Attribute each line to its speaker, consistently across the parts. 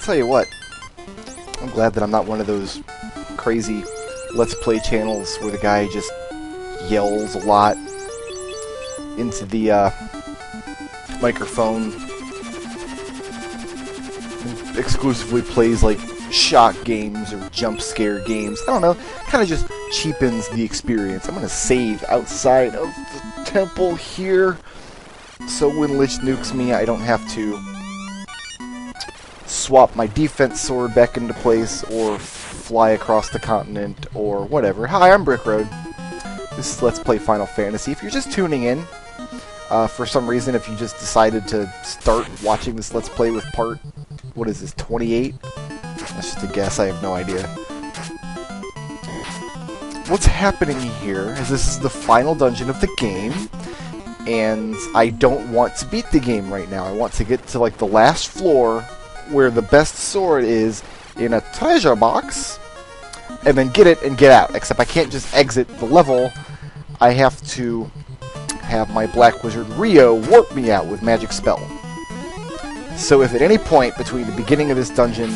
Speaker 1: tell you what, I'm glad that I'm not one of those crazy Let's Play channels where the guy just yells a lot into the microphone and exclusively plays like shock games or jump scare games. I don't know, kind of just cheapens the experience. I'm gonna save outside of the temple here, so when Lich nukes me, I don't have to swap my defense sword back into place or fly across the continent or whatever. Hi, I'm Brickroad. This is Let's Play Final Fantasy. If you're just tuning in, for some reason, if you just decided to start watching this Let's Play with part, what is this, 28? That's just a guess, I have no idea. What's happening here is this is the final dungeon of the game, and I don't want to beat the game right now. I want to get to like the last floor where the best sword is in a treasure box, and then get it and get out. Except I can't just exit the level. I have to have my Black Wizard Rio warp me out with magic spell. So if at any point between the beginning of this dungeon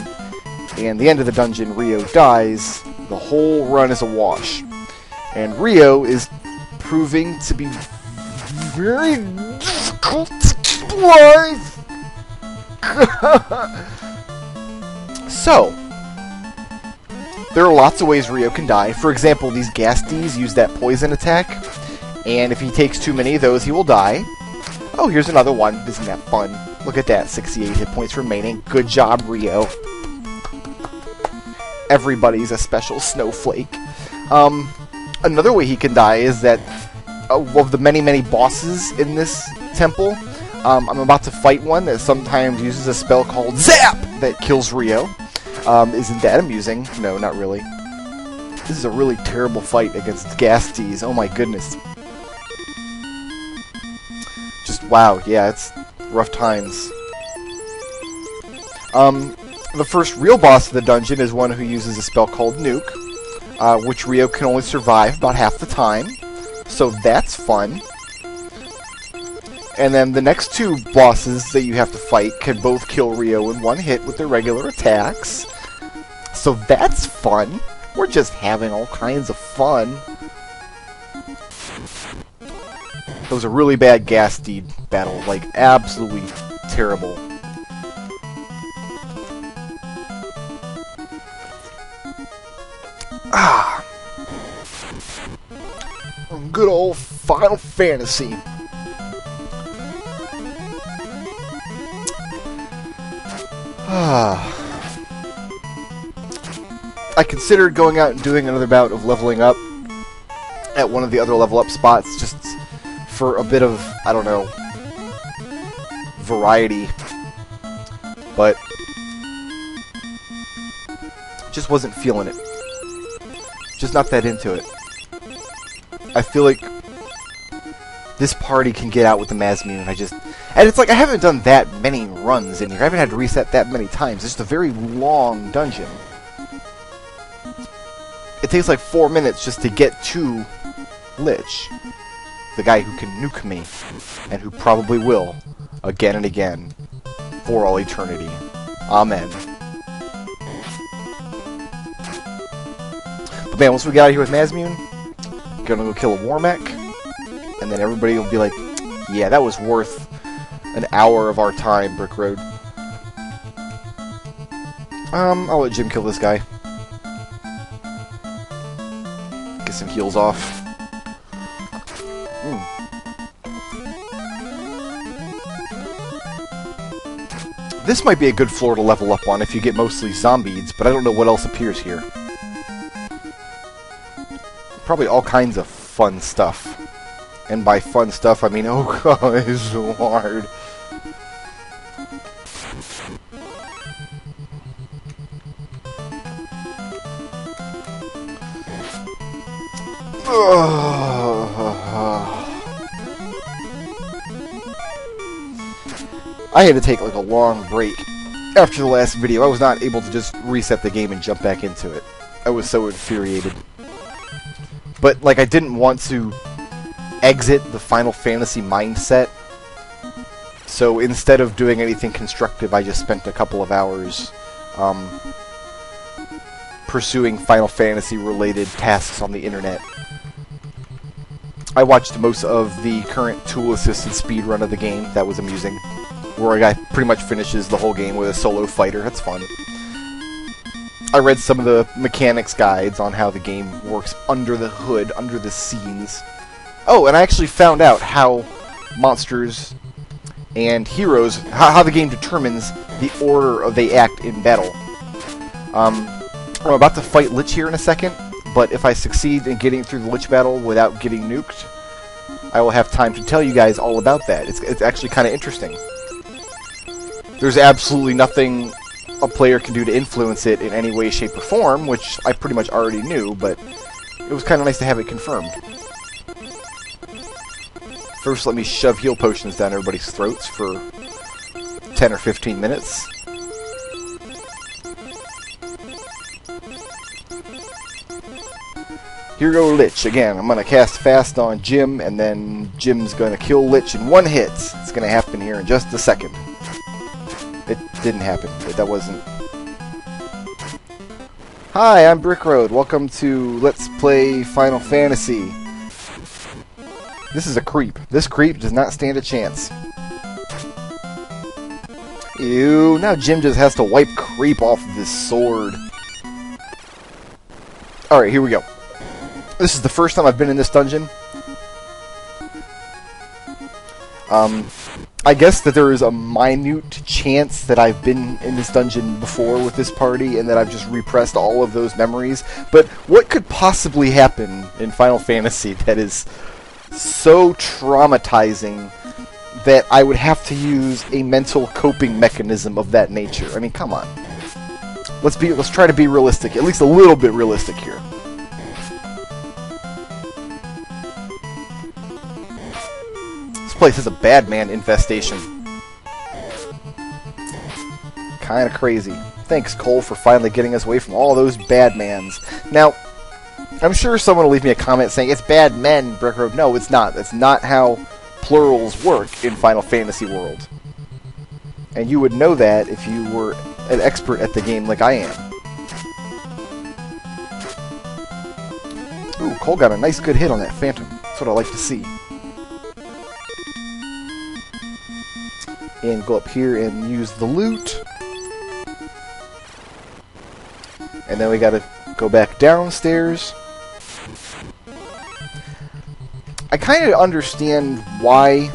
Speaker 1: and the end of the dungeon Rio dies, the whole run is a wash. And Rio is proving to be very difficult to play. So, there are lots of ways Rio can die. For example, these Ghasties use that poison attack, and if he takes too many of those, he will die. Oh, here's another one. Isn't that fun? Look at that, 68 hit points remaining. Good job, Rio. Everybody's a special snowflake. Another way he can die is that of the many, many bosses in this temple, I'm about to fight one that sometimes uses a spell called Zap that kills Rio. Isn't that amusing? No, not really. This is a really terrible fight against Ghasties. Oh my goodness. Just, wow, yeah, it's rough times. The first real boss of the dungeon is one who uses a spell called Nuke, which Rio can only survive about half the time. So that's fun. And then the next two bosses that you have to fight can both kill Rio in one hit with their regular attacks. So that's fun. We're just having all kinds of fun. That was a really bad Ghastly battle. Like, absolutely terrible. Ah! Good old Final Fantasy. I considered going out and doing another bout of leveling up at one of the other level up spots, just for a bit of, I don't know, variety, but just wasn't feeling it. Just not that into it. I feel like this party can get out with the Mazmune, and it's like I haven't done that many runs in here. I haven't had to reset that many times. It's just a very long dungeon. It takes like 4 minutes just to get to Lich, the guy who can nuke me, and who probably will, again and again, for all eternity. Amen. But man, once we get out of here with Mazmune, gonna go kill a Warmech, and then everybody will be like, yeah, that was worth an hour of our time, Brickroad. I'll let Jim kill this guy. Get some heals off. This might be a good floor to level up on if you get mostly zombies, but I don't know what else appears here. Probably all kinds of fun stuff. And by fun stuff, I mean, oh god, it's so hard. I had to take like a long break after the last video. I was not able to just reset the game and jump back into it. I was so infuriated. But like I didn't want to exit the Final Fantasy mindset, so instead of doing anything constructive, I just spent a couple of hours pursuing Final Fantasy related tasks on the internet. I watched most of the current tool-assisted speedrun of the game. That was amusing. Where a guy pretty much finishes the whole game with a solo fighter. That's fun. I read some of the mechanics guides on how the game works under the hood, under the scenes. Oh, and I actually found out how monsters and heroes, how the game determines the order of they act in battle. I'm about to fight Lich here in a second, but if I succeed in getting through the Lich battle without getting nuked, I will have time to tell you guys all about that. It's actually kind of interesting. There's absolutely nothing a player can do to influence it in any way, shape, or form, which I pretty much already knew, but it was kind of nice to have it confirmed. First, let me shove heal potions down everybody's throats for 10 or 15 minutes. Here go Lich. Again, I'm going to cast fast on Jim, and then Jim's going to kill Lich in one hit. It's going to happen here in just a second. It didn't happen. That wasn't... Hi, I'm Brickroad. Welcome to Let's Play Final Fantasy. This is a creep. This creep does not stand a chance. Ew, now Jim just has to wipe creep off of his sword. Alright, here we go. This is the first time I've been in this dungeon. I guess that there is a minute chance that I've been in this dungeon before with this party and that I've just repressed all of those memories. But what could possibly happen in Final Fantasy that is so traumatizing that I would have to use a mental coping mechanism of that nature? I mean, come on. Let's try to be realistic, at least a little bit realistic here. This place has a bad man infestation. Kinda crazy. Thanks, Cole, for finally getting us away from all those bad mans. Now, I'm sure someone will leave me a comment saying, it's bad men, Brickroad. No, it's not. That's not how plurals work in Final Fantasy World. And you would know that if you were an expert at the game like I am. Ooh, Cole got a nice good hit on that Phantom. That's what I like to see. And go up here and use the loot. And then we gotta go back downstairs. I kind of understand why,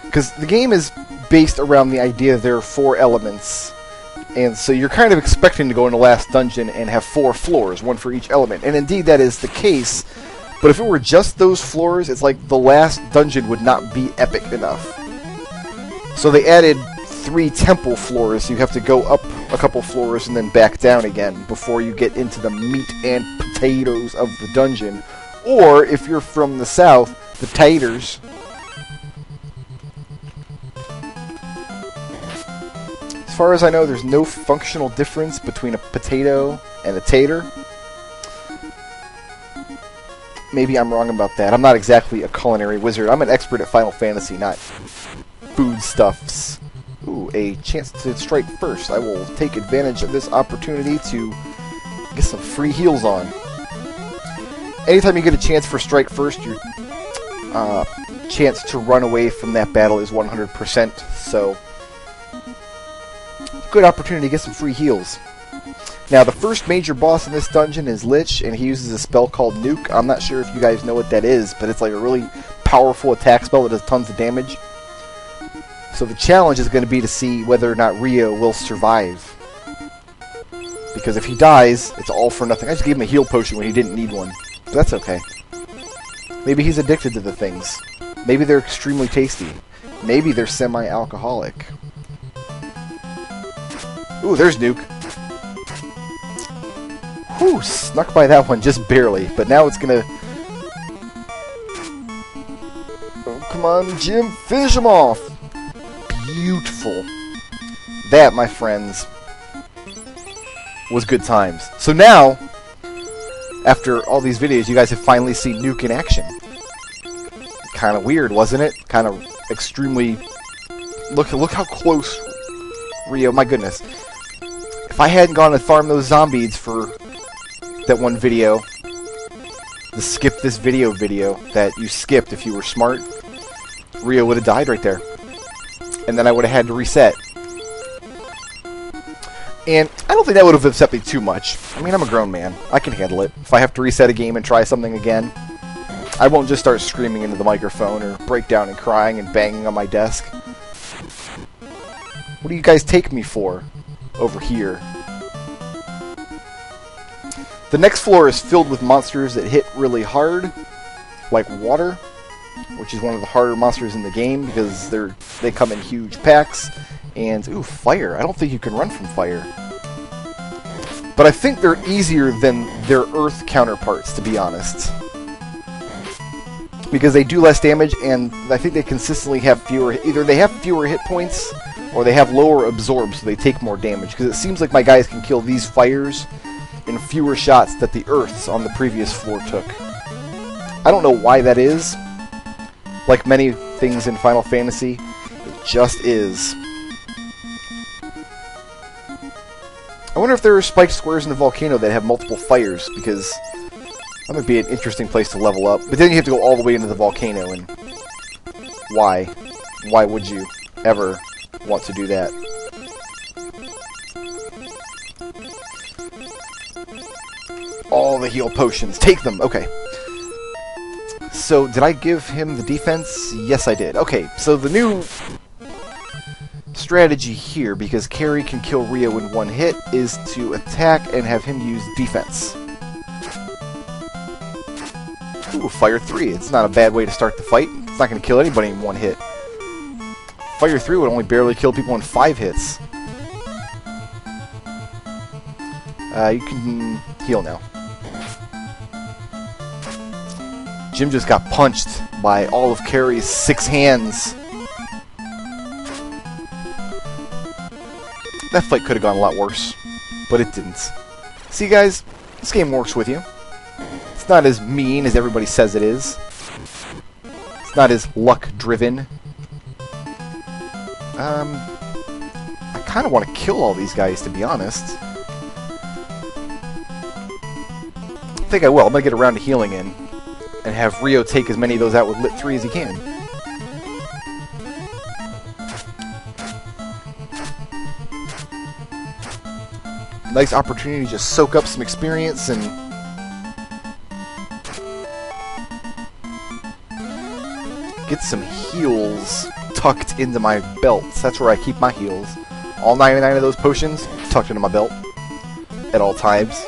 Speaker 1: because the game is based around the idea that there are 4 elements, and so you're kind of expecting to go in the last dungeon and have 4 floors, one for each element, and indeed that is the case, but if it were just those floors, it's like the last dungeon would not be epic enough. So they added 3 temple floors, so you have to go up a couple floors and then back down again before you get into the meat and potatoes of the dungeon. Or, if you're from the south, the taters. As far as I know, there's no functional difference between a potato and a tater. Maybe I'm wrong about that. I'm not exactly a culinary wizard. I'm an expert at Final Fantasy, not foodstuffs. Ooh, a chance to strike first. I will take advantage of this opportunity to get some free heals on. Anytime you get a chance for strike first, your chance to run away from that battle is 100%, so good opportunity to get some free heals. Now, the first major boss in this dungeon is Lich, and he uses a spell called Nuke. I'm not sure if you guys know what that is, but it's like a really powerful attack spell that does tons of damage. So the challenge is going to be to see whether or not Rio will survive. Because if he dies, it's all for nothing. I just gave him a heal potion when he didn't need one. But that's okay. Maybe he's addicted to the things. Maybe they're extremely tasty. Maybe they're semi-alcoholic. Ooh, there's Nuke. Whew, snuck by that one just barely. But now it's gonna... Oh, come on, Jim, finish him off! Beautiful. That, my friends, was good times. So now, after all these videos, you guys have finally seen Nuke in action. Kind of weird, wasn't it? Kind of extremely... Look how close Rio... My goodness. If I hadn't gone to farm those zombies for that one video, the skip this video that you skipped if you were smart, Rio would have died right there. And then I would have had to reset. And I don't think that would have upset me too much. I mean, I'm a grown man. I can handle it. If I have to reset a game and try something again, I won't just start screaming into the microphone or break down and crying and banging on my desk. What do you guys take me for over here? The next floor is filled with monsters that hit really hard, like water, which is one of the harder monsters in the game because they come in huge packs. And, ooh, fire. I don't think you can run from fire. But I think they're easier than their Earth counterparts, to be honest. Because they do less damage, and I think they consistently have fewer... Either they have fewer hit points, or they have lower absorb, so they take more damage. Because it seems like my guys can kill these fires in fewer shots that the Earths on the previous floor took. I don't know why that is. Like many things in Final Fantasy, it just is. I wonder if there are spiked squares in the volcano that have multiple fires, because that would be an interesting place to level up. But then you have to go all the way into the volcano, and why? Why would you ever want to do that? All the heal potions. Take them! Okay. So, did I give him the defense? Yes, I did. Okay, so the new strategy here, because Carrie can kill Rio in one hit, is to attack and have him use defense. Ooh, Fire 3. It's not a bad way to start the fight. It's not going to kill anybody in one hit. Fire 3 would only barely kill people in 5 hits. You can heal now. Jim just got punched by all of Carrie's 6 hands. That fight could have gone a lot worse, but it didn't. See, guys, this game works with you. It's not as mean as everybody says it is. It's not as luck-driven. I kind of want to kill all these guys, to be honest. I think I will. I'm going to get around to healing in and have Rio take as many of those out with Lit 3 as he can. Nice opportunity to just soak up some experience and get some heals tucked into my belts. That's where I keep my heals. All 99 of those potions tucked into my belt at all times.